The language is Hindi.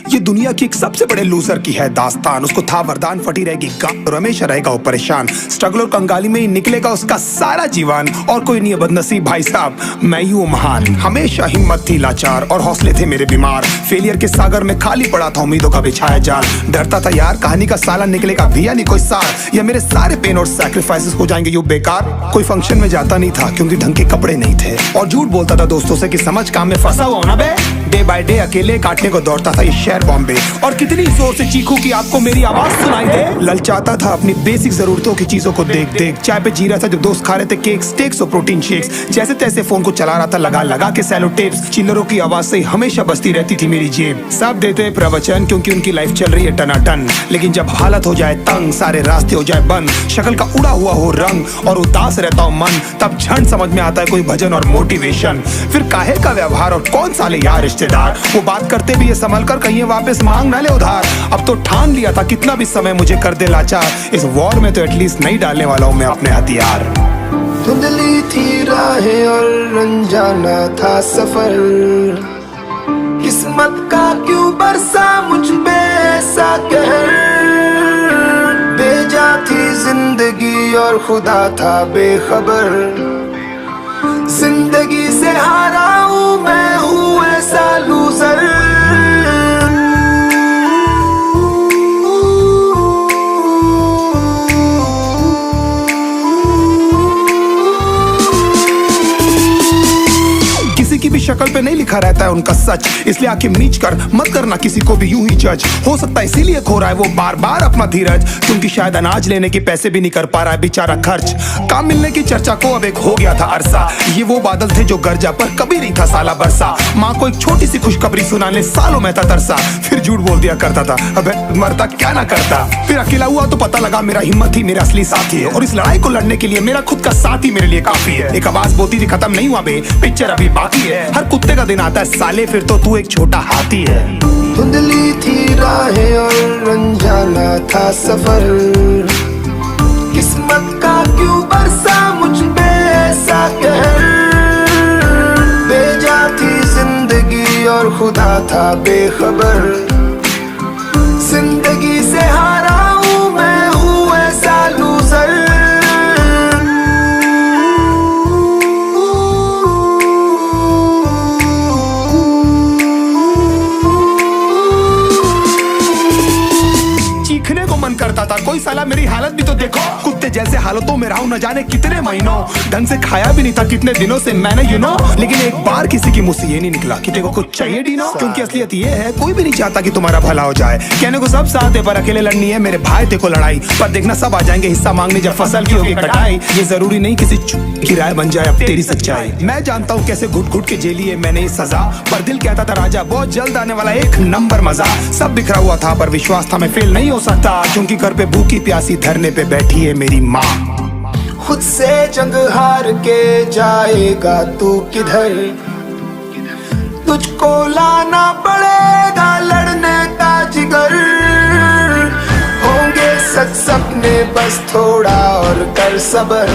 ये दुनिया की एक सबसे बड़े लूजर की है दास्तान। उसको था वरदान, फटी रहेगी गांड और हमेशा रहेगा वो परेशान। स्ट्रगल और कंगाली में ही निकलेगा उसका सारा जीवन। और कोई नहीं है बदनसीब भाई साहब, मैं ही हूँ महान। हमेशा हिम्मत थी लाचार और हौसले थे मेरे बीमार। फेलियर के सागर में खाली पड़ा था उम्मीदों का बिछाया जाल। डरता था यार कहानी का साला निकलेगा भी या नहीं कोई सार, या मेरे सारे पेन और सैक्रिफाइसेस हो जाएंगे यूं बेकार। कोई फंक्शन में जाता नहीं था क्योंकि ढंग के कपड़े नहीं थे, और झूठ बोलता था दोस्तों से कि समझ काम में फंसा हुआ ना बे। डे बाय डे अकेले काटने को दौड़ता था ये शहर बॉम्बे। और कितनी जोर से चीखूं कि आपको मेरी आवाज सुनाई दे। ललचाता था अपनी बेसिक जरूरतों की चीजों को देख देख। चाय पे जी रहा था जब दोस्त खा रहे थे केक, स्टेक्स और प्रोटीन शेक्स। जैसे तैसे फोन को चला रहा था लगा लगा के सैलो टेप्स। चिल्लरों की आवाज से हमेशा बजती रहती थी मेरी जेब। सब देते प्रवचन क्योंकि उनकी लाइफ चल रही है टनाटन, लेकिन जब हालत हो जाए तंग, सारे रास्ते हो जाए बंद, शक्ल का उड़ा हुआ हो रंग और उदास रहता हो मन, तब क्षण समझ में आता है कोई भजन और मोटिवेशन। फिर काहे का व्यवहार और कौन साले यार रिश्तेदार, वो बात करते भी ये संभल कर कहीं वापस मांग ना ले उधार। अब तो ठान लिया था कितना भी समय मुझे कर दे लाचार, इस वॉर में तो एटलीस्ट नहीं डालने वाला हूँ मैं अपने हथियार। धुंधली थी राहें और अनजाना था सफर, किस्मत का क्यों बरसा मुझ पे ऐसा कहर। बेजा थी जिंदगी और खुदा था बेखबर, जिंदगी से हारा हूँ मैं हूँ ऐसा लूजर। किसी की भी शक्ल पे नहीं लिखा रहता है उनका सच, इसलिए आंखें मीच कर मत करना किसी को भी यूं ही जज। हो सकता है इसीलिए खो रहा है वो बार बार अपना धीरज, क्योंकि शायद अनाज लेने के पैसे भी नहीं कर पा रहा है बेचारा खर्च। काम मिलने की चर्चा को अब एक हो गया था अरसा, ये वो बादल थे जो गरजा पर कभी नहीं था साला बरसा। माँ को एक छोटी सी खुशखबरी सुनाने सालों में था तरसा, फिर झूठ बोल दिया करता था अबे मरता क्या ना करता। फिर अकेला हुआ तो पता लगा मेरा हिम्मत ही मेरा असली साथी है, और इस लड़ाई को लड़ने के लिए मेरा खुद का साथ ही मेरे लिए काफी है। एक आवाज बोलती थी खत्म नहीं हुआ बे, पिक्चर अभी बाकी है। हर कुत्ते का दिन आता है साले, फिर तो तू एक छोटा हाथी है। धुंधली थी राहें और अनजाना था सफर, किस्मत का क्यों बरसा मुझ पे ऐसा कहर। बेजा थी जिंदगी और खुदा था बेखबर, जिंदगी से हारा हूँ मैं हूँ ऐसा लूजर। चीखने को मन करता था, कोई साला मेरी हालत भी तो देखो। कुत्ते जैसे हालतों में रहा हूं न जाने कितने महीनों, ढंग से खाया भी नहीं था कितने दिनों से मैंने लेकिन एक बार किसी की मुंह से ये नहीं निकला कि तेरे को कुछ चाहिए डीनो। क्योंकि असलियत ये है कोई भी नहीं चाहता कि तुम्हारा भला हो जाए। कहने को सब साथ है पर अकेले लड़नी है मेरे भाई तेरे को लड़ाई, पर देखना सब आ जाएंगे हिस्सा मांगने जब फसल की होगी कटाई। ये जरूरी नहीं किसी की राय बन जाए अब तेरी सच्चाई। मैं जानता हूँ कैसे घुट घुट के झेली है मैंने ये सजा, पर दिल कहता था राजा बहुत जल्द आने वाला एक नंबर मजा। सब बिखरा हुआ था पर विश्वास था मैं फेल नहीं हो सकता, क्योंकि घर पे भूखी प्यासी धरने पे बैठी है मेरी माँ। खुद से जंग हार के जाएगा तू किधर, तुझको लाना पड़ेगा लड़ने का जिगर। होंगे सच सपने बस थोड़ा और कर सबर,